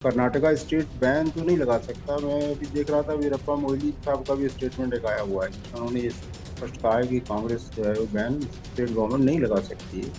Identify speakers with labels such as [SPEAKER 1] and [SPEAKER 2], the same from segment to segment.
[SPEAKER 1] Karnataka state ban तो नहीं लगा सकता। मैं अभी देख रहा था, वीरप्पा मोइली साहब का भी स्टेटमेंट एक आया हुआ है जिसमें उन्होंने ये स्पष्ट कहा है कि कांग्रेस जो है वो बैन स्टेट गवर्नमेंट नहीं लगा सकती है।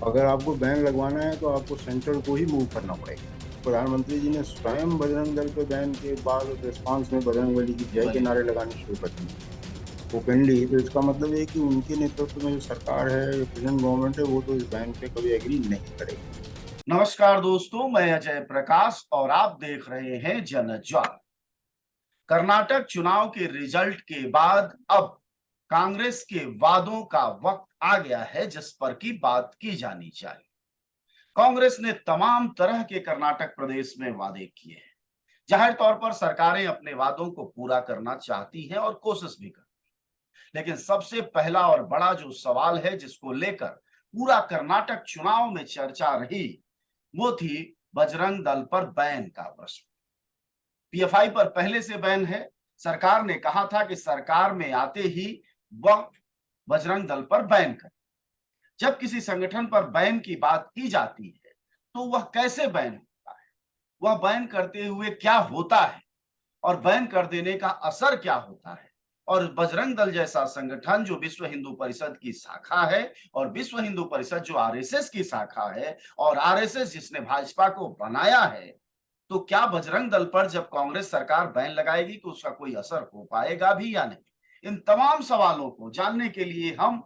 [SPEAKER 1] अगर आपको बैन लगवाना है तो आपको सेंट्रल को ही मूव करना पड़ेगा। प्रधानमंत्री जी ने स्वयं बजरंग दल पे बैन के बाद रिस्पांस में बजरंग बली की जय के नारे लगाने शुरू कर दिए ओपनली। तो इसका मतलब है कि उनके नेतृत्व में जो सरकार है, जो प्रेजेंट गवर्नमेंट है, वो तो इस बैन पे कभी एग्री नहीं करेगी।
[SPEAKER 2] नमस्कार दोस्तों, मैं अजय प्रकाश और आप देख रहे हैं जनज्वार। कर्नाटक चुनाव के रिजल्ट के बाद अब कांग्रेस के वादों का वक्त आ गया है जिस पर की बात की जानी चाहिए। कांग्रेस ने तमाम तरह के कर्नाटक प्रदेश में वादे किए हैं। जाहिर तौर पर सरकारें अपने वादों को पूरा करना चाहती हैं और कोशिश भी करती हैं। लेकिन सबसे पहला और बड़ा जो सवाल है जिसको लेकर पूरा कर्नाटक चुनाव में चर्चा रही, वो थी बजरंग दल पर बैन का प्रश्न। पीएफआई पर पहले से बैन है। सरकार ने कहा था कि सरकार में आते ही वह बजरंग दल पर बैन करे। जब किसी संगठन पर बैन की बात की जाती है तो वह कैसे बैन होता है, वह बैन करते हुए क्या होता है और बैन कर देने का असर क्या होता है। और बजरंग दल जैसा संगठन जो विश्व हिंदू परिषद की शाखा है, और विश्व हिंदू परिषद जो आरएसएस की शाखा है, और आरएसएस जिसने भाजपा को बनाया है, तो क्या बजरंग दल पर जब कांग्रेस सरकार बैन लगाएगी तो उसका कोई असर हो पाएगा भी या नहीं। इन तमाम सवालों को जानने के लिए हम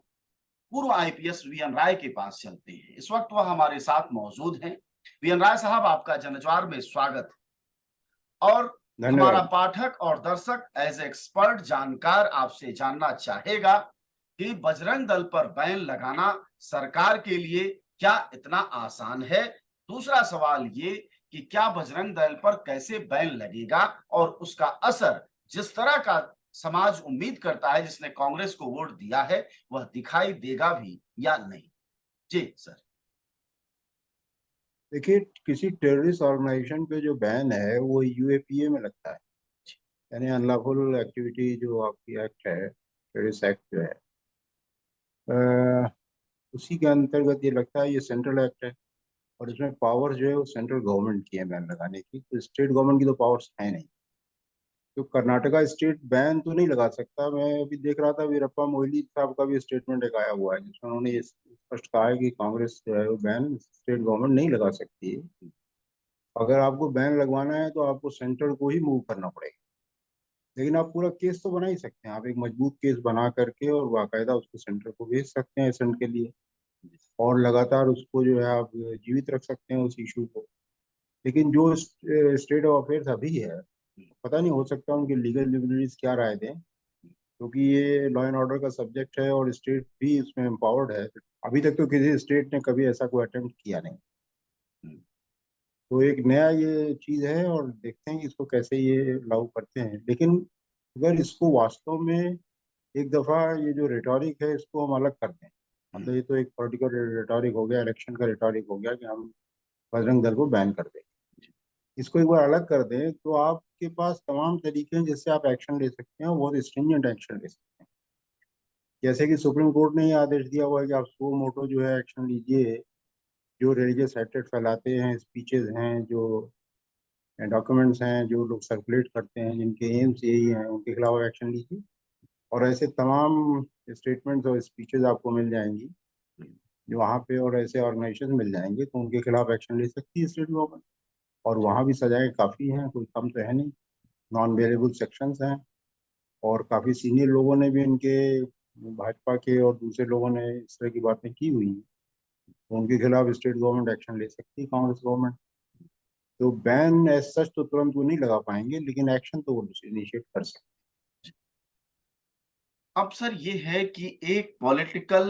[SPEAKER 2] पूर्व आईपीएस वीएन राय के पास चलते हैं। इस वक्त वह हमारे साथ मौजूद हैं। वीएन राय साहब, आपका जनज्वार में स्वागत है। और हमारा
[SPEAKER 1] धन्यवाद।
[SPEAKER 2] पाठक और दर्शक एज एक्सपर्ट जानकार आपसे जानना चाहेगा कि बजरंग दल पर बैन लगाना सरकार के लिए क्या इतना आसान है। दूसरा सवाल ये कि क्या बजरंग दल पर कैसे बैन लगेगा और उसका असर जिस तरह का समाज उम्मीद करता है, जिसने कांग्रेस को वोट दिया है, वह दिखाई देगा भी या नहीं। जी सर।
[SPEAKER 1] देखिए, किसी टेररिस्ट ऑर्गेनाइजेशन पे जो बैन है वो यूएपीए में लगता है, यानी अनलॉफुल एक्टिविटी जो आपकी एक्ट है, टेररिस्ट एक्ट जो है, अ, उसी के अंतर्गत ये लगता है। ये सेंट्रल एक्ट है और इसमें पावर्स जो है वो सेंट्रल गवर्नमेंट की है बैन लगाने की, तो स्टेट गवर्नमेंट की तो पावर्स है नहीं। तो कर्नाटका स्टेट बैन तो नहीं लगा सकता। मैं अभी देख रहा था, वीरप्पा मोइली साहब का भी स्टेटमेंट एक आया हुआ है जिसमें उन्होंने ये स्पष्ट कहा है कि कांग्रेस जो है वो बैन स्टेट गवर्नमेंट नहीं लगा सकती है। अगर आपको बैन लगवाना है तो आपको सेंट्रल को ही मूव करना पड़ेगा। लेकिन आप पूरा केस तो बना ही सकते हैं, आप एक मजबूत केस बना करके और बाकायदा उसको सेंटर को भेज सकते हैं एसेंट के लिए, और लगातार उसको जो है आप जीवित रख सकते हैं उस इशू को। लेकिन जो स्टेट ऑफ अफेयर्स अभी है, पता नहीं, हो सकता है उनके लीगल लिबरलीज क्या राय दें, क्योंकि ये लॉ एंड ऑर्डर का सब्जेक्ट है और स्टेट भी इसमें एम्पावर्ड है। अभी तक तो किसी स्टेट ने कभी ऐसा कोई अटेम्प्ट किया नहीं। तो एक नया ये चीज है और देखते हैं कि इसको कैसे ये लागू करते हैं। लेकिन अगर इसको वास्तव में एक दफा ये जो रिटॉरिक है इसको हम अलग कर दें, मतलब ये तो एक पॉलिटिकल रिटॉरिक हो गया, इलेक्शन का रिटॉरिक हो गया कि हम बजरंग दल को बैन कर दें। इसको एक बार अलग कर दें तो आपके पास तमाम तरीके हैं जिससे आप एक्शन ले सकते हैं, बहुत स्ट्रिंजेंट एक्शन ले सकते हैं। जैसे कि सुप्रीम कोर्ट ने ये आदेश दिया हुआ है कि आप सो मोटो जो है एक्शन लीजिए, जो रिलीजियस हेट्रेड फैलाते हैं, स्पीचेस हैं, जो डॉक्यूमेंट्स हैं जो लोग सर्कुलेट करते हैं, जिनके एम्स यही हैं, उनके खिलाफ एक्शन लीजिए। और ऐसे तमाम स्टेटमेंट्स और स्पीचेस आपको मिल जाएंगी जो वहाँ पे, और ऐसे ऑर्गेनाइजेशन मिल जाएंगे तो उनके खिलाफ एक्शन ले सकती है स्टेट गवर्नमेंट। और वहाँ भी सजाएं काफ़ी हैं, कोई कम तो है नहीं। नॉन बेलेबल सेक्शंस हैं और काफ़ी सीनियर लोगों ने भी इनके, भाजपा के और दूसरे लोगों ने इस तरह की बातें की हुई हैं, तो उनके खिलाफ स्टेट गवर्नमेंट एक्शन ले सकती है, कांग्रेस गवर्नमेंट। तो बैन एज सच तो तुरंत वो नहीं लगा पाएंगे, लेकिन एक्शन तो वो इनिशिएट कर सकते
[SPEAKER 2] अब सर ये है कि एक पॉलिटिकल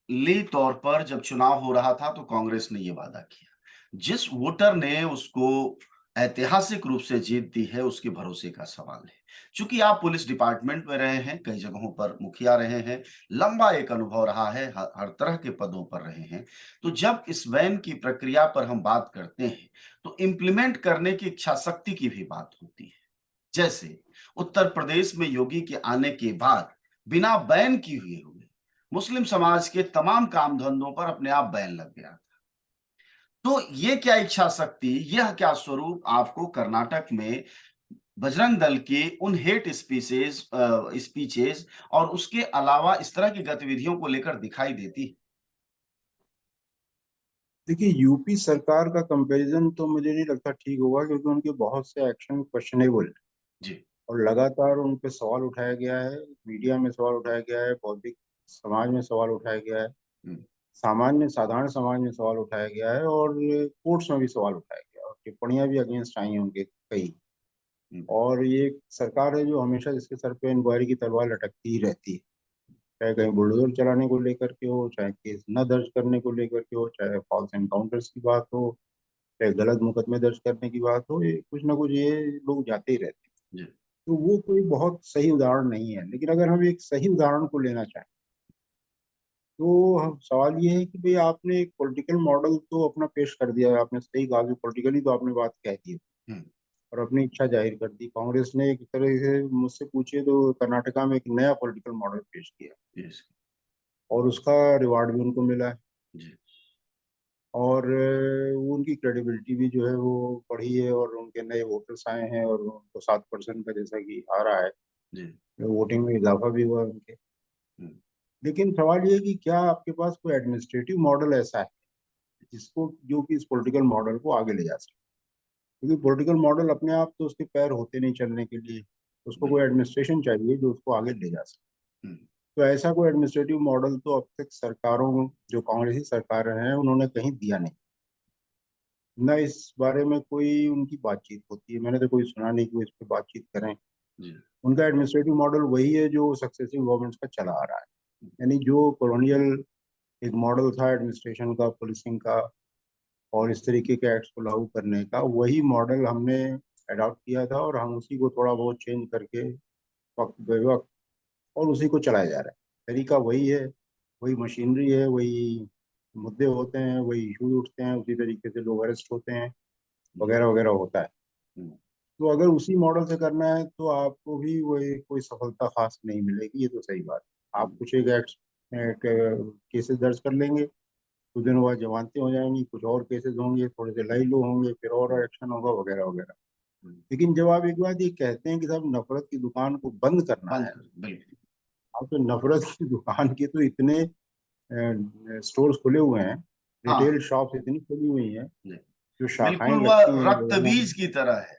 [SPEAKER 2] ली तौर पर जब चुनाव हो रहा था तो कांग्रेस ने ये वादा किया। जिस वोटर ने उसको ऐतिहासिक रूप से जीत दी है उसके भरोसे का सवाल है। चूंकि आप पुलिस डिपार्टमेंट में रहे हैं, कई जगहों पर मुखिया रहे हैं, लंबा एक अनुभव रहा है, हर तरह के पदों पर रहे हैं। तो जब इस वैन की प्रक्रिया पर हम बात करते हैं तो इम्प्लीमेंट करने की इच्छा शक्ति की भी बात होती है। जैसे उत्तर प्रदेश में योगी के आने के बाद बिना बैन किए हुए मुस्लिम समाज के तमाम काम धंधों पर अपने आप बैन लग गया था। तो ये क्या इच्छा शक्ति, यह क्या स्वरूप आपको कर्नाटक में बजरंग दल के उन हेट स्पीचेस और उसके अलावा इस तरह की गतिविधियों को लेकर दिखाई देती है?
[SPEAKER 1] देखिए, यूपी सरकार का कंपैरिजन तो मुझे नहीं लगता ठीक होगा, क्योंकि उनके बहुत से एक्शन क्वेश्चनेबल हैं
[SPEAKER 2] जी।
[SPEAKER 1] और लगातार उन पे सवाल उठाया गया है, मीडिया में सवाल उठाया गया है, बौद्धिक समाज में सवाल उठाया गया है,
[SPEAKER 2] हुँ,
[SPEAKER 1] सामान्य साधारण समाज में सवाल उठाया गया है, और कोर्ट्स में भी सवाल उठाया गया है, और टिप्पणियां भी अगेंस्ट आई हैं उनके कई।
[SPEAKER 2] हुँ,
[SPEAKER 1] और ये एक सरकार है जो हमेशा जिसके सर पे इंक्वायरी की तलवार लटकती ही रहती है, चाहे कहीं बुलडोजर चलाने को लेकर के हो, चाहे केस न दर्ज करने को लेकर के हो, चाहे फॉल्स एनकाउंटर्स की बात हो, चाहे गलत मुकदमे दर्ज करने की बात हो, ये कुछ ना कुछ ये लोग जाते ही रहते हैं।
[SPEAKER 2] जी,
[SPEAKER 1] तो वो कोई बहुत सही उदाहरण नहीं है, लेकिन अगर हम एक सही उदाहरण को लेना चाहें, तो हम सवाल ये है कि भाई आपने एक पॉलिटिकल मॉडल तो अपना पेश कर दिया है, आपने सही कहा कि पॉलिटिकली तो आपने बात कह दी है
[SPEAKER 2] हुँ,
[SPEAKER 1] और अपनी इच्छा जाहिर कर दी। कांग्रेस ने एक तरह से मुझसे पूछे तो कर्नाटका में एक नया पॉलिटिकल मॉडल पेश किया,
[SPEAKER 2] यस,
[SPEAKER 1] और उसका रिवार्ड भी उनको मिला है,
[SPEAKER 2] जी,
[SPEAKER 1] और वो उनकी क्रेडिबिलिटी भी जो है वो बढ़ी है, और उनके नए वोटर्स आए हैं, और उनको 7% का जैसा कि आ रहा है,
[SPEAKER 2] जी,
[SPEAKER 1] वोटिंग में इजाफा भी हुआ है उनके।
[SPEAKER 2] हुँ,
[SPEAKER 1] लेकिन सवाल ये है कि क्या आपके पास कोई एडमिनिस्ट्रेटिव मॉडल ऐसा है जिसको जो कि इस पॉलिटिकल मॉडल को आगे ले जा सके? क्योंकि पॉलिटिकल मॉडल अपने आप तो उसके पैर होते नहीं चलने के लिए, उसको कोई
[SPEAKER 2] बिल्कुल,
[SPEAKER 1] एडमिनिस्ट्रेशन चाहिए जो उसको आगे ले जा सके।
[SPEAKER 2] हुँ,
[SPEAKER 1] तो ऐसा कोई एडमिनिस्ट्रेटिव मॉडल तो अब तक सरकारों, जो कांग्रेसी सरकारें हैं, उन्होंने कहीं दिया नहीं। न इस बारे में कोई उनकी बातचीत होती है, मैंने तो कोई सुना नहीं कि वो इस पे बातचीत करें।
[SPEAKER 2] जी,
[SPEAKER 1] उनका एडमिनिस्ट्रेटिव मॉडल वही है जो सक्सेसिव गवर्नमेंट्स का चला आ रहा है, यानी जो कॉलोनियल एक मॉडल था एडमिनिस्ट्रेशन का, पुलिसिंग का और इस तरीके के एक्ट्स को लागू करने का, वही मॉडल हमने अडॉप्ट किया था, और हम उसी को थोड़ा बहुत चेंज करके वक्त बे वक्त और उसी को चलाया जा रहा है। तरीका वही है, वही मशीनरी है, वही मुद्दे होते हैं, वही इशूज उठते हैं, उसी तरीके से लोग अरेस्ट होते हैं,
[SPEAKER 2] जी,
[SPEAKER 1] वगैरह वगैरह होता है।
[SPEAKER 2] हुँ,
[SPEAKER 1] तो अगर उसी मॉडल से करना है तो आपको भी वही कोई सफलता खास नहीं मिलेगी, ये तो सही बात है। आप
[SPEAKER 2] हुँ,
[SPEAKER 1] कुछ एक एक्ट केसेस दर्ज कर लेंगे, कुछ दिनों बाद जमानतें हो जाएंगी, कुछ और केसेस होंगे, थोड़े से लाई लो होंगे, फिर और एक्शन होगा, वगैरह वगैरह।
[SPEAKER 2] हुँ,
[SPEAKER 1] लेकिन जब आप एक बात ये कहते हैं कि साहब नफरत की दुकान को बंद करना
[SPEAKER 2] बंद
[SPEAKER 1] है,
[SPEAKER 2] कर बिल्कुल,
[SPEAKER 1] आप तो नफरत की दुकान के तो इतने स्टोर्स खुले हुए हैं,
[SPEAKER 2] हाँ,
[SPEAKER 1] रिटेल शॉप्स इतनी खुली हुई हैं,
[SPEAKER 2] जी,
[SPEAKER 1] जो
[SPEAKER 2] बिल्कुल
[SPEAKER 1] शाखाएं
[SPEAKER 2] वह
[SPEAKER 1] लगती हैं
[SPEAKER 2] रक्त
[SPEAKER 1] बाजारों में,
[SPEAKER 2] बीज की तरह है,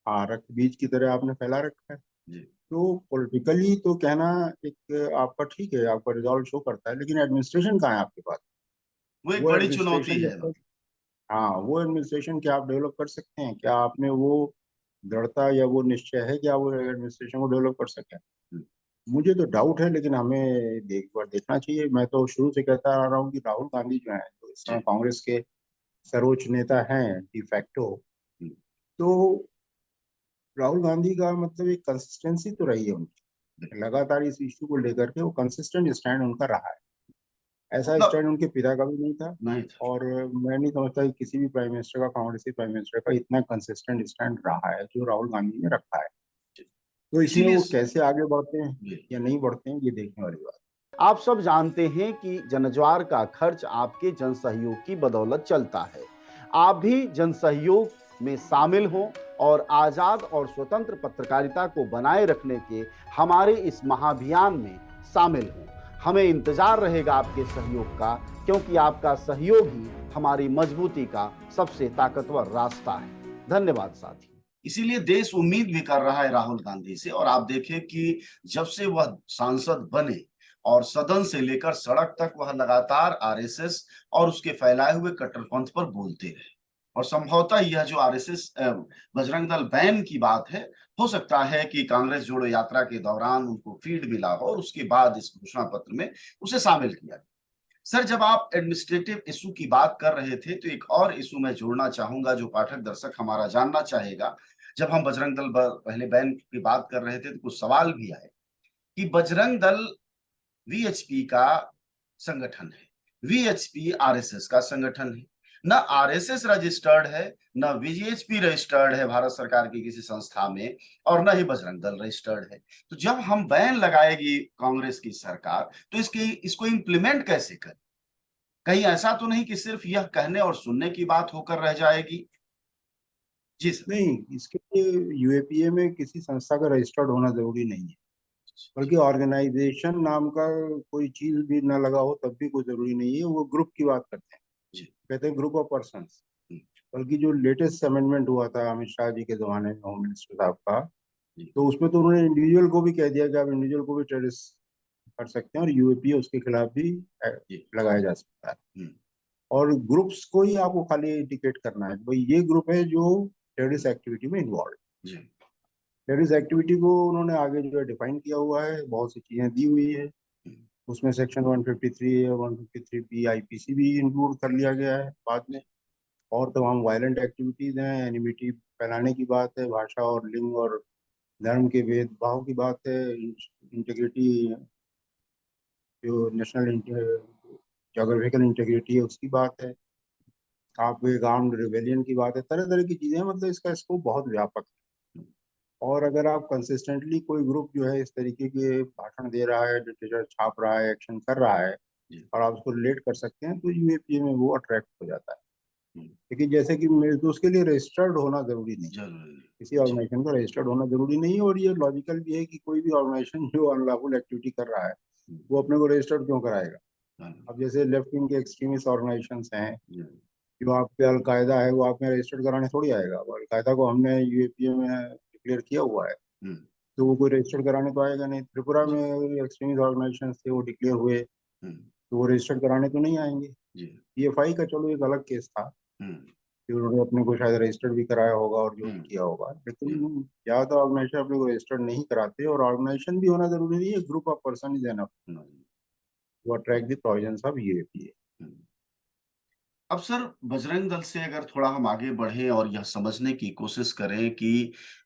[SPEAKER 1] हाँ, रक्त बीज की तरह आपने फैला रखा है।
[SPEAKER 2] जी,
[SPEAKER 1] तो पॉलिटिकली तो कहना एक आपका ठीक है, आपका रिजॉल्व शो करता है, लेकिन एडमिनिस्ट्रेशन कहाँ है आपके पास?
[SPEAKER 2] वो एक
[SPEAKER 1] वो
[SPEAKER 2] बड़ी चुनौती
[SPEAKER 1] एडमिनिस्ट्रेशन जब
[SPEAKER 2] है
[SPEAKER 1] तक,
[SPEAKER 2] मतलब,
[SPEAKER 1] हाँ, वो एडमिनिस्ट्रेशन क्या आप डेवलप कर सकते हैं? क्या आपने वो दृढ़ता या वो निश्चय है कि आप वो एडमिनिस्ट्रेशन को डेवलप कर सकें?
[SPEAKER 2] हुँ,
[SPEAKER 1] मुझे तो डाउट है, लेकिन हमें एक बार देखना चाहिए। मैं तो शुरू से कहता आ रहा हूँ कि राहुल गांधी जो है, जो इस समय
[SPEAKER 2] जी,
[SPEAKER 1] कांग्रेस के सर्वोच्च नेता हैं डिफैक्टो,
[SPEAKER 2] हुँ,
[SPEAKER 1] तो राहुल गांधी का मतलब एक कंसिस्टेंसी तो रही है
[SPEAKER 2] बिल्कुल,
[SPEAKER 1] उनकी, लगातार इस इश्यू को लेकर के वो कंसिस्टेंट स्टैंड उनका रहा है। ऐसा
[SPEAKER 2] मतलब
[SPEAKER 1] स्टैंड उनके पिता का भी नहीं था,
[SPEAKER 2] नहीं था,
[SPEAKER 1] और मैं नहीं समझता कि किसी भी प्राइम मिनिस्टर का, कांग्रेसी प्राइम मिनिस्टर का इतना कंसिस्टेंट स्टैंड रहा है जो राहुल गांधी ने रखा है।
[SPEAKER 2] जी,
[SPEAKER 1] तो इसमें
[SPEAKER 2] इसीलिए
[SPEAKER 1] वो कैसे आगे बढ़ते हैं
[SPEAKER 2] जी।
[SPEAKER 1] या नहीं बढ़ते हैं, ये देखने वाली बात
[SPEAKER 2] आप सब जानते हैं कि जनज्वार का खर्च आपके जनसहयोग की बदौलत चलता है। आप भी जनसहयोग में शामिल हों और आजाद और स्वतंत्र पत्रकारिता को बनाए रखने के हमारे इस महाअभियान में शामिल हों। हमें इंतजार रहेगा आपके सहयोग का, क्योंकि आपका सहयोग ही हमारी मजबूती का सबसे ताकतवर रास्ता है। धन्यवाद साथी। इसीलिए देश उम्मीद भी कर रहा है राहुल गांधी से, और आप देखें कि जब से वह सांसद बने और सदन से लेकर सड़क तक वह लगातार आरएसएस और उसके फैलाए हुए कट्टरपंथ पर बोलते रहे। और संभवतः यह जो आरएसएस बजरंग दल बैन की बात है, हो सकता है कि कांग्रेस जोड़ो यात्रा के दौरान उनको फीड मिला हो और उसके बाद इस घोषणा पत्र में उसे शामिल किया गया। सर, जब आप एडमिनिस्ट्रेटिव इशू की बात कर रहे थे, तो एक और इशू मैं जोड़ना चाहूंगा जो पाठक दर्शक हमारा जानना चाहेगा। जब हम बजरंग दल पहले बैन की बात कर रहे थे, तो कुछ सवाल भी आए कि बजरंग दल वीएचपी का संगठन है, वीएचपी आरएसएस का संगठन है। न आरएसएस रजिस्टर्ड है, न वीएचपी रजिस्टर्ड है भारत सरकार की किसी संस्था में, और न ही बजरंग दल रजिस्टर्ड है। तो जब हम बैन लगाएगी कांग्रेस की सरकार, तो इसकी इसको इम्प्लीमेंट कैसे करें? कहीं ऐसा तो नहीं कि सिर्फ यह कहने और सुनने की बात होकर रह जाएगी? जी सर।
[SPEAKER 1] नहीं, इसके लिए यूएपीए में किसी संस्था का रजिस्टर्ड होना जरूरी नहीं है, बल्कि ऑर्गेनाइजेशन नाम का कोई चीज भी ना लगा हो तब भी कोई जरूरी नहीं है। वो ग्रुप की बात करते हैं,
[SPEAKER 2] जी।
[SPEAKER 1] कहते हैं ग्रुप ऑफ पर्संस।
[SPEAKER 2] हम्म,
[SPEAKER 1] बल्कि जो लेटेस्ट अमेंडमेंट हुआ था अमित शाह जी के जमाने में, होम मिनिस्टर साहब का,
[SPEAKER 2] जी।
[SPEAKER 1] तो उसमें तो उन्होंने इंडिविजुअल को भी कह दिया कि आप इंडिविजुअल को भी टेररिस्ट कर सकते हैं और यूएपीए उसके खिलाफ भी
[SPEAKER 2] जी।
[SPEAKER 1] लगाया जा सकता है।
[SPEAKER 2] हम्म,
[SPEAKER 1] और ग्रुप्स को ही आपको खाली इंडिकेट करना है, भाई ये ग्रुप है जो टेररिस्ट एक्टिविटी में इन्वॉल्व।
[SPEAKER 2] जी।
[SPEAKER 1] टेररिस्ट एक्टिविटी को उन्होंने आगे जो है डिफाइन किया हुआ है, बहुत सी चीजें दी हुई है।
[SPEAKER 2] हम्म,
[SPEAKER 1] उसमें सेक्शन 153 या 153 बी आईपीसी भी इंक्लूड कर लिया गया है बाद में। और तमाम वायलेंट एक्टिविटीज हैं, एनिमिटी फैलाने की बात है, भाषा और लिंग और धर्म के भेदभाव की बात है, इंटीग्रिटी, जो नेशनल जोग्राफिकल इंटीग्रिटी है उसकी बात है, आप एक आर्म्ड रिवेलियन की बात है, तरह तरह की चीजें हैं। मतलब इसका स्कोप बहुत व्यापक है। और अगर आप कंसिस्टेंटली कोई ग्रुप जो है इस तरीके के भाषण दे रहा है, लिटरेचर छाप रहा है, एक्शन कर रहा है,
[SPEAKER 2] जी।
[SPEAKER 1] और आप उसको रिलेट कर सकते हैं, तो यूएपीए में वो अट्रैक्ट हो जाता है।
[SPEAKER 2] हम्म,
[SPEAKER 1] लेकिन जैसे कि मेरे तो उसके लिए रजिस्टर्ड होना जरूरी नहीं,
[SPEAKER 2] जरूरी नहीं।
[SPEAKER 1] किसी
[SPEAKER 2] जी।
[SPEAKER 1] ऑर्गेनाइजेशन का रजिस्टर्ड होना जरूरी नहीं है। और ये लॉजिकल भी है कि कोई भी ऑर्गेनाइजेशन जो अनलॉफुल एक्टिविटी कर रहा है
[SPEAKER 2] हम्म,
[SPEAKER 1] वो अपने को रजिस्टर्ड क्यों कराएगा।
[SPEAKER 2] हाँ,
[SPEAKER 1] अब जैसे लेफ्ट विंग के एक्सट्रीमिस्ट ऑर्गेनाइजेशन हैं,
[SPEAKER 2] जी।
[SPEAKER 1] जो आपके अलकायदा है, वो आप में रजिस्टर्ड कराने थोड़ी आएगा। अब अलकायदा को हमने यूएपीए में डिक्लेयर किया हुआ है,
[SPEAKER 2] हम्म,
[SPEAKER 1] तो वो कोई रजिस्टर्ड कराने तो आएगा नहीं। त्रिपुरा
[SPEAKER 2] जी।
[SPEAKER 1] में एक्सट्रीमिस्ट ऑर्गेनाइजेशन थे, वो डिक्लेयर हुए,
[SPEAKER 2] हम्म,
[SPEAKER 1] तो वो रजिस्टर्ड कराने तो नहीं आएंगे।
[SPEAKER 2] जी।
[SPEAKER 1] पीएफआई का चलो एक अलग केस था
[SPEAKER 2] हम्म,
[SPEAKER 1] कि उन्होंने अपने को शायद रजिस्टर्ड भी कराया होगा और जो भी
[SPEAKER 2] हम्म,
[SPEAKER 1] किया होगा,
[SPEAKER 2] जी।
[SPEAKER 1] लेकिन ज्यादातर ऑर्गेनाइजेशन अपने को रजिस्टर्ड नहीं कराते। और ऑर्गेनाइजेशन भी होना जरूरी नहीं है, group of person is enough
[SPEAKER 2] hmm,
[SPEAKER 1] to attract the provisions of UAPA.
[SPEAKER 2] Hmm. अब सर, बजरंग दल से अगर थोड़ा हम आगे बढ़ें और यह समझने की कोशिश करें कि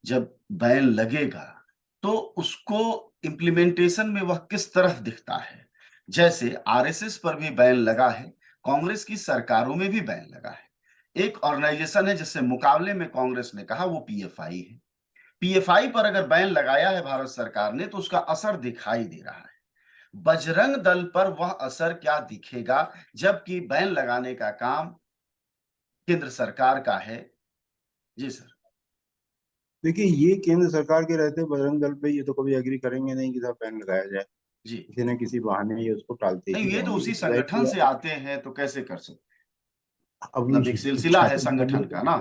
[SPEAKER 2] जब बैन लगेगा तो उसको इम्प्लीमेंटेशन में वह किस तरह दिखता है। जैसे आरएसएस पर भी बैन लगा है, कांग्रेस की सरकारों में भी बैन लगा है। एक ऑर्गेनाइजेशन है जिससे मुकाबले में कांग्रेस ने कहा वो पीएफआई है। पीएफआई पर अगर बैन लगाया है भारत सरकार ने तो उसका असर दिखाई दे रहा है। बजरंग दल पर वह असर क्या दिखेगा, जबकि बैन लगाने का काम केंद्र सरकार का है? जी सर।
[SPEAKER 1] देखिए, ये केंद्र सरकार के रहते बजरंग दल पे ये तो कभी एग्री करेंगे नहीं कि साहब बैन लगाया जाए।
[SPEAKER 2] जी।
[SPEAKER 1] किसी न किसी बहाने ये उसको टालते
[SPEAKER 2] नहीं,
[SPEAKER 1] ही
[SPEAKER 2] ये तो
[SPEAKER 1] रहेंगे,
[SPEAKER 2] उसी
[SPEAKER 1] ये तो जाहिर सी
[SPEAKER 2] संगठन से
[SPEAKER 1] बात
[SPEAKER 2] आते हैं तो कैसे कर सकते?
[SPEAKER 1] है। अब
[SPEAKER 2] मतलब एक सिलसिला है संगठन का ना।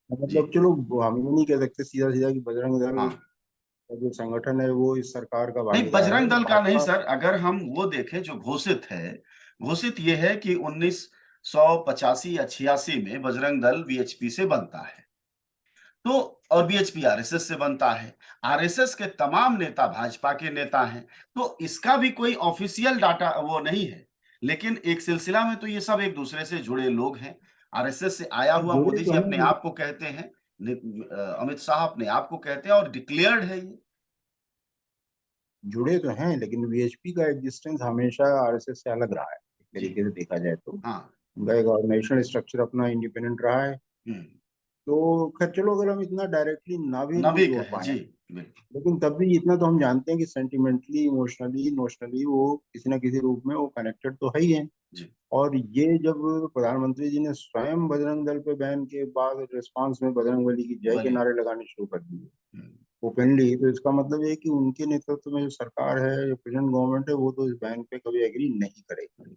[SPEAKER 2] जी।
[SPEAKER 1] मतलब चलो, हम ये नहीं कह सकते सीधा सीधा कि बजरंग दल
[SPEAKER 2] हाँ।
[SPEAKER 1] का जो संगठन है वो इस सरकार का
[SPEAKER 2] नहीं,
[SPEAKER 1] भागीदार है।
[SPEAKER 2] बजरंग दल का नहीं
[SPEAKER 1] भाजपा
[SPEAKER 2] सर, अगर हम वो देखें जो घोषित है, घोषित ये है कि 1985 या 86 में बजरंग दल वीएचपी से बनता है। तो और बीएचपी आरएसएस से बनता है। आरएसएस के तमाम नेता भाजपा के नेता हैं। तो इसका भी कोई ऑफिशियल डाटा वो नहीं है। लेकिन एक सिलसिला में तो ये सब एक दूसरे से जुड़े लोग हैं। आरएसएस से आया हुआ
[SPEAKER 1] जुड़े
[SPEAKER 2] मोदी
[SPEAKER 1] तो
[SPEAKER 2] जी अपने
[SPEAKER 1] हैं,
[SPEAKER 2] आप को कहते हैं, अमित शाह अपने आप को कहते हैं और डिक्लेयर्ड है ये।
[SPEAKER 1] लेकिन वीएचपी का एग्जिस्टेंस हमेशा आरएसएस से अलग रहा है, एक
[SPEAKER 2] जी।
[SPEAKER 1] तरीके से देखा जाए तो।
[SPEAKER 2] हाँ।
[SPEAKER 1] उनका एक ऑर्गेनाइजेशनल स्ट्रक्चर अपना इंडिपेंडेंट रहा है।
[SPEAKER 2] हम्म।
[SPEAKER 1] तो खैर चलो, अगर हम इतना डायरेक्टली ना भी इनको
[SPEAKER 2] नबी
[SPEAKER 1] जोड़
[SPEAKER 2] कहे
[SPEAKER 1] पाए,
[SPEAKER 2] जी। बिल्कुल।
[SPEAKER 1] लेकिन तब भी इतना तो हम जानते हैं कि सेंटिमेंटली, इमोशनली, नोशनली वो किसी न किसी रूप में वो कनेक्टेड तो है ही है।
[SPEAKER 2] जी।
[SPEAKER 1] और ये जब प्रधानमंत्री जी ने स्वयं बजरंग दल पे बैन के बाद रिस्पांस में बजरंगबली की जय के
[SPEAKER 2] बलि।
[SPEAKER 1] नारे लगाने शुरू कर दिए
[SPEAKER 2] हम्म,
[SPEAKER 1] ओपनली, तो इसका मतलब ये है कि उनके नेतृत्व में जो सरकार है, जो प्रेजेंट गवर्नमेंट है, वो तो इस बैन पे कभी एग्री नहीं करेगी।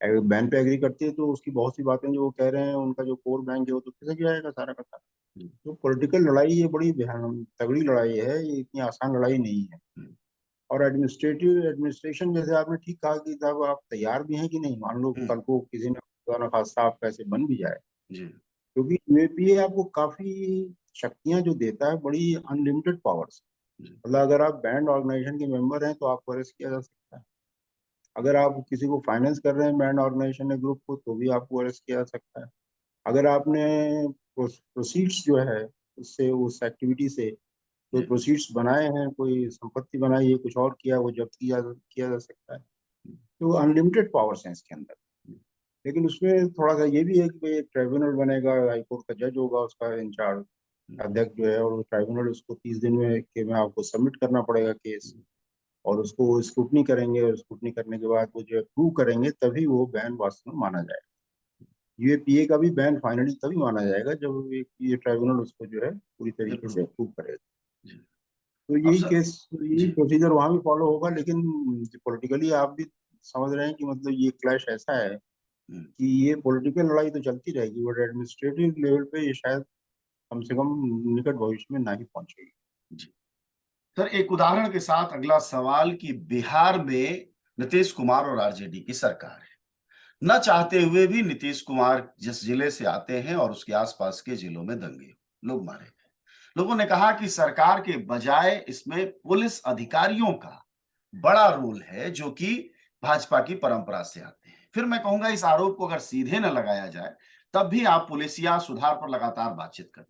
[SPEAKER 1] अगर बैन पे एग्री करती है तो उसकी बहुत सी बातें जो वो कह रहे हैं, उनका जो कोर बैंक है वो तो खिसक जाएगा सारा का सारा।
[SPEAKER 2] हम्म,
[SPEAKER 1] तो पॉलिटिकल लड़ाई ये बड़ी तगड़ी लड़ाई है, ये इतनी आसान लड़ाई नहीं है।
[SPEAKER 2] हम्म,
[SPEAKER 1] और एडमिनिस्ट्रेशन, जैसे आपने ठीक कहा कि साहब आप तैयार भी हैं कि नहीं, मान लो
[SPEAKER 2] हम्म,
[SPEAKER 1] कल को किसी ने खुदा न खास्ता आपका ऐसे बन भी जाए,
[SPEAKER 2] जी।
[SPEAKER 1] क्योंकि यूएपीए आपको काफी शक्तियां जो देता है, बड़ी अनलिमिटेड पावर्स।
[SPEAKER 2] जी।
[SPEAKER 1] मतलब अगर आप बैंड ऑर्गेनाइजेशन के मेंबर हैं तो आपको अरेस्ट किया जा सकता है। अगर आप किसी को फाइनेंस कर रहे हैं बैंड ऑर्गेनाइजेशन या ग्रुप को, तो भी आपको अरेस्ट किया जा सकता है। अगर आपने प्रोसीड्स जो है उससे, उस एक्टिविटी से कोई
[SPEAKER 2] जी।
[SPEAKER 1] प्रोसीड्स बनाए हैं, कोई संपत्ति बनाई है, कुछ और किया, वो जब्त किया जा सकता है। तो अनलिमिटेड पावर्स हैं इसके अंदर। लेकिन उसमें थोड़ा सा ये भी है कि भाई एक ट्राइब्यूनल बनेगा, हाईकोर्ट का जज होगा उसका इंचार्ज, अध्यक्ष जो है, और वो ट्राइब्यूनल उसको 30 दिन में के में आपको सबमिट करना पड़ेगा केस। और उसको स्क्रूटनी करेंगे, और स्क्रूटनी करने के बाद वो जो है प्रूव करेंगे, तभी वो बैन वास्तव में माना जाएगा। यूएपीए का भी बैन फाइनली तभी माना जाएगा जब ये ट्राइब्यूनल उसको जो है पूरी तरीके से प्रूव करेगा।
[SPEAKER 2] जी।
[SPEAKER 1] तो
[SPEAKER 2] अब
[SPEAKER 1] यही
[SPEAKER 2] सर
[SPEAKER 1] केस, यही
[SPEAKER 2] जी
[SPEAKER 1] प्रोसीजर वहां भी फॉलो होगा, लेकिन पॉलिटिकली आप भी समझ रहे हैं कि मतलब ये क्लैश ऐसा है
[SPEAKER 2] हम्म,
[SPEAKER 1] कि ये पॉलिटिकल लड़ाई तो चलती रहेगी, बट एडमिनिस्ट्रेटिव लेवल पे ये शायद कम से कम निकट भविष्य में ना ही पहुंचेगी।
[SPEAKER 2] जी सर, एक उदाहरण के साथ अगला सवाल कि बिहार में नीतीश कुमार और आरजेडी की सरकार है। न चाहते हुए भी नीतीश कुमार जिस जिले से आते हैं और उसके आसपास के जिलों में दंगे, लोग मारे गए। लोगों ने कहा कि सरकार के बजाय इसमें पुलिस अधिकारियों का बड़ा रोल है, जो कि भाजपा की परंपरा से आते हैं। फिर मैं कहूंगा इस आरोप को अगर सीधे न लगाया जाए, तब भी आप पुलिसिया सुधार पर लगातार बातचीत करें।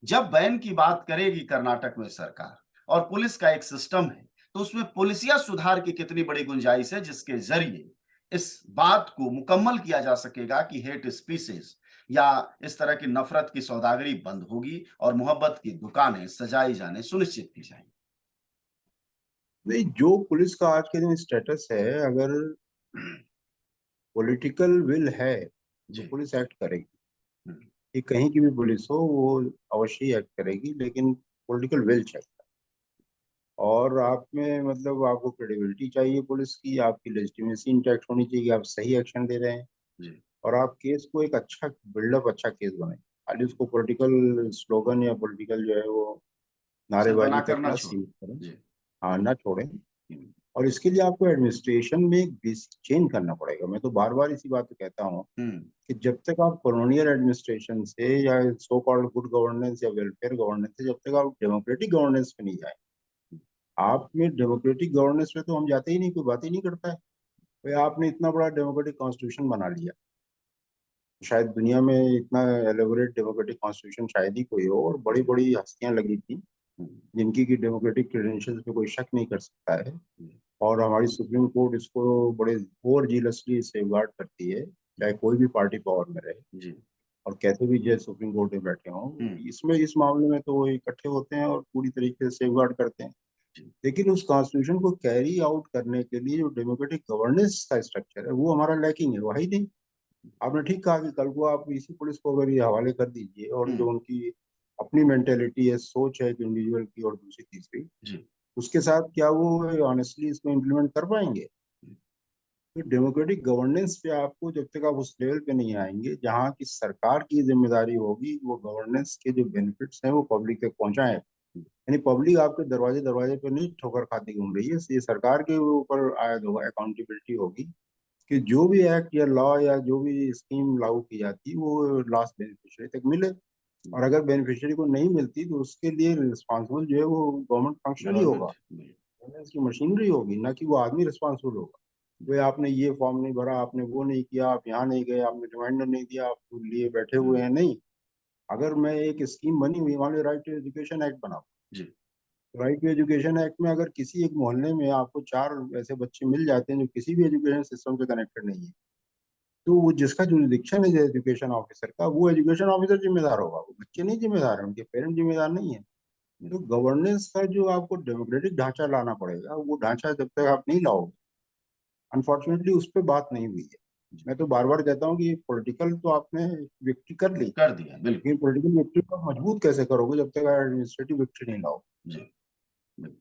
[SPEAKER 2] जब बैन की बात करेगी कर्नाटक में सरकार और पुलिस का एक सिस्टम है, तो उसमें पुलिसिया सुधार की कितनी बड़ी गुंजाइश है, जिसके जरिए इस बात को मुकम्मल किया जा सकेगा कि हेट स्पीसीज या इस तरह की नफरत की सौदागरी बंद होगी और मोहब्बत की दुकानें सजाई जाने सुनिश्चित की जाएंगी।
[SPEAKER 1] नहीं, जो पुलिस का आज के दिन स्टेटस है, अगर पॉलिटिकल विल है तो
[SPEAKER 2] जी।
[SPEAKER 1] पुलिस एक्ट करेगी।
[SPEAKER 2] हम्म,
[SPEAKER 1] ये कहीं की भी पुलिस हो, वो अवश्य ही एक्ट करेगी, लेकिन पॉलिटिकल विल चाहिए। और आप में मतलब आपको क्रेडिबिलिटी चाहिए पुलिस की, आपकी लेजिटिमेसी इंटैक्ट होनी चाहिए कि आप सही एक्शन दे रहे हैं,
[SPEAKER 2] जी।
[SPEAKER 1] और आप केस को एक अच्छा बिल्डअप, अच्छा केस बनाए। खाली उसको पॉलिटिकल स्लोगन या पॉलिटिकल जो है वो
[SPEAKER 2] सिर्फ
[SPEAKER 1] नारेबाजी
[SPEAKER 2] बना
[SPEAKER 1] तक
[SPEAKER 2] करना
[SPEAKER 1] ना
[SPEAKER 2] छोड़।
[SPEAKER 1] सीमित करें।
[SPEAKER 2] जी।
[SPEAKER 1] हाँ, ना छोड़ें।
[SPEAKER 2] हम्म,
[SPEAKER 1] और इसके लिए आपको एडमिनिस्ट्रेशन में एक बेसिक चेंज करना पड़ेगा। मैं तो बार बार इसी बात को कहता हूँ
[SPEAKER 2] हम्म,
[SPEAKER 1] कि जब तक आप कॉलोनियल एडमिनिस्ट्रेशन से या सो कॉल्ड गुड गवर्नेंस या वेलफेयर गवर्नेंस से, जब तक आप डेमोक्रेटिक गवर्नेंस पे नहीं जाए, आप में डेमोक्रेटिक गवर्नेंस पे तो हम जाते ही नहीं, कोई बात ही नहीं करता है। भाई, आपने इतना बड़ा डेमोक्रेटिक कॉन्स्टिट्यूशन बना लिया, शायद दुनिया में इतना एलेबोरेट डेमोक्रेटिक कॉन्स्टिट्यूशन शायद ही कोई हो, और बड़ी
[SPEAKER 2] जी।
[SPEAKER 1] बड़ी हस्तियां लगी थी
[SPEAKER 2] हम्म,
[SPEAKER 1] जिनकी की डेमोक्रेटिक क्रेडेंशियल्स पे कोई शक नहीं कर सकता है।
[SPEAKER 2] जी।
[SPEAKER 1] और हमारी सुप्रीम कोर्ट इसको बड़े ओवर जीलसली सेफगार्ड करती है, चाहे कोई भी पार्टी पावर में रहे,
[SPEAKER 2] जी।
[SPEAKER 1] और कैसे भी जज सुप्रीम कोर्ट में बैठे हों।
[SPEAKER 2] हम्म,
[SPEAKER 1] इसमें इस मामले में तो वो इकट्ठे होते हैं और पूरी तरीके से सेफगार्ड करते हैं।
[SPEAKER 2] जी।
[SPEAKER 1] लेकिन उस कॉन्स्टिट्यूशन को कैरी आउट करने के लिए जो डेमोक्रेटिक गवर्नेंस का स्ट्रक्चर है, वो हमारा लैकिंग है, वही नहीं। आपने ठीक कहा कि कल को आप इसी पुलिस को अगर ये हवाले कर दीजिए, और जो
[SPEAKER 2] हम्म,
[SPEAKER 1] उनकी अपनी मेंटेलिटी है, सोच है एक इंडिविजुअल की और दूसरी तीसरी,
[SPEAKER 2] जी।
[SPEAKER 1] उसके साथ क्या वो ऑनेस्टली इसको इम्प्लीमेंट कर पाएंगे? तो डेमोक्रेटिक गवर्नेंस पे आपको, जब तक आप उस लेवल पे नहीं आएंगे जहाँ की सरकार की जिम्मेदारी होगी वो गवर्नेंस के जो बेनिफिट्स हैं वो पब्लिक तक पहुंचाएं। यानी पब्लिक आपके दरवाजे दरवाजे पे नहीं ठोकर खाती घूम रही है, ये सरकार के ऊपर आयद होगा, अकाउंटेबिलिटी होगी कि जो भी एक्ट या लॉ या जो भी स्कीम लागू की जाती है वो लास्ट बेनिफिशियरी तक मिले। और अगर बेनिफिशियरी को नहीं मिलती तो उसके लिए रिस्पॉन्सिबल जो है वो गवर्नमेंट फंक्शनल ही होगा,
[SPEAKER 2] गवर्नमेंट।
[SPEAKER 1] उसकी मशीनरी होगी, ना कि वो आदमी रिस्पॉन्सिबल होगा। भाई, आपने ये फॉर्म नहीं भरा, आपने वो नहीं किया, आप यहाँ नहीं गए, आपने रिमाइंडर नहीं दिया, आप लिए बैठे हुए हैं, नहीं। अगर मैं एक स्कीम बनी हुई, मान लो राइट टू एजुकेशन एक्ट बना,
[SPEAKER 2] जी।
[SPEAKER 1] राइट टू एजुकेशन एक्ट में अगर किसी एक मोहल्ले में आपको 4 ऐसे बच्चे मिल जाते हैं जो किसी भी एजुकेशन सिस्टम से कनेक्टेड नहीं है, तो वो जिसका जुरिडिक्शन है एजुकेशन ऑफिसर का, वो एजुकेशन ऑफिसर जिम्मेदार होगा, वो बच्चे नहीं जिम्मेदार है, उनके पेरेंट जिम्मेदार नहीं है। तो गवर्नेंस का जो आपको डेमोक्रेटिक ढांचा लाना पड़ेगा, वो ढांचा जब तक आप नहीं लाओगे, अनफॉर्चुनेटली उस पर बात नहीं हुई है। मैं तो बार बार कहता हूँ कि पॉलिटिकल तो आपने विक्ट्री कर ली,
[SPEAKER 2] कर दिया, बिल्कुल।
[SPEAKER 1] लेकिन पॉलिटिकल विक्ट्री को आप मजबूत कैसे करोगे जब तक एडमिनिस्ट्रेटिव विक्ट्री नहीं लाओ?
[SPEAKER 2] जी, बिल्कुल।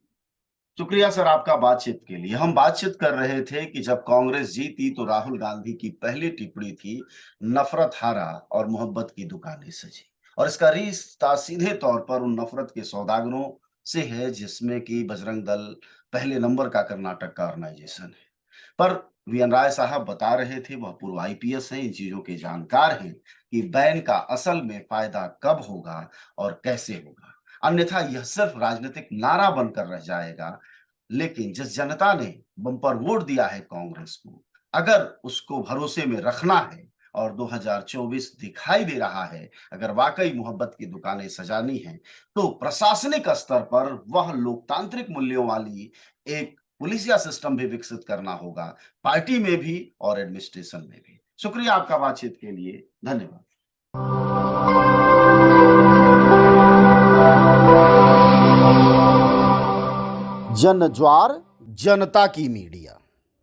[SPEAKER 2] शुक्रिया सर आपका बातचीत के लिए। हम बातचीत कर रहे थे कि जब कांग्रेस जीती तो राहुल गांधी की पहली टिप्पणी थी, नफरत हारा और मोहब्बत की दुकानें सजी। और इसका रिश्ता सीधे तौर पर उन नफरत के सौदागरों से है जिसमें कि बजरंग दल पहले नंबर का कर्नाटक का ऑर्गेनाइजेशन है। पर वीएन राय साहब बता रहे थे, वह पूर्व आईपीएस हैं, इन चीजों के जानकार हैं कि बैन का असल में फायदा कब होगा और कैसे होगा। अन्यथा यह सिर्फ राजनीतिक नारा बनकर रह जाएगा। लेकिन जिस जनता ने बम्पर वोट दिया है कांग्रेस को, अगर उसको भरोसे में रखना है और 2024 दिखाई दे रहा है, अगर वाकई मोहब्बत की दुकानें सजानी हैं, तो प्रशासनिक स्तर पर वह लोकतांत्रिक मूल्यों वाली एक पुलिसिया सिस्टम भी विकसित करना होगा, पार्टी में भी और एडमिनिस्ट्रेशन में भी। शुक्रिया आपका बातचीत के लिए, धन्यवाद।
[SPEAKER 3] जन ज्वार
[SPEAKER 2] जनता की मीडिया।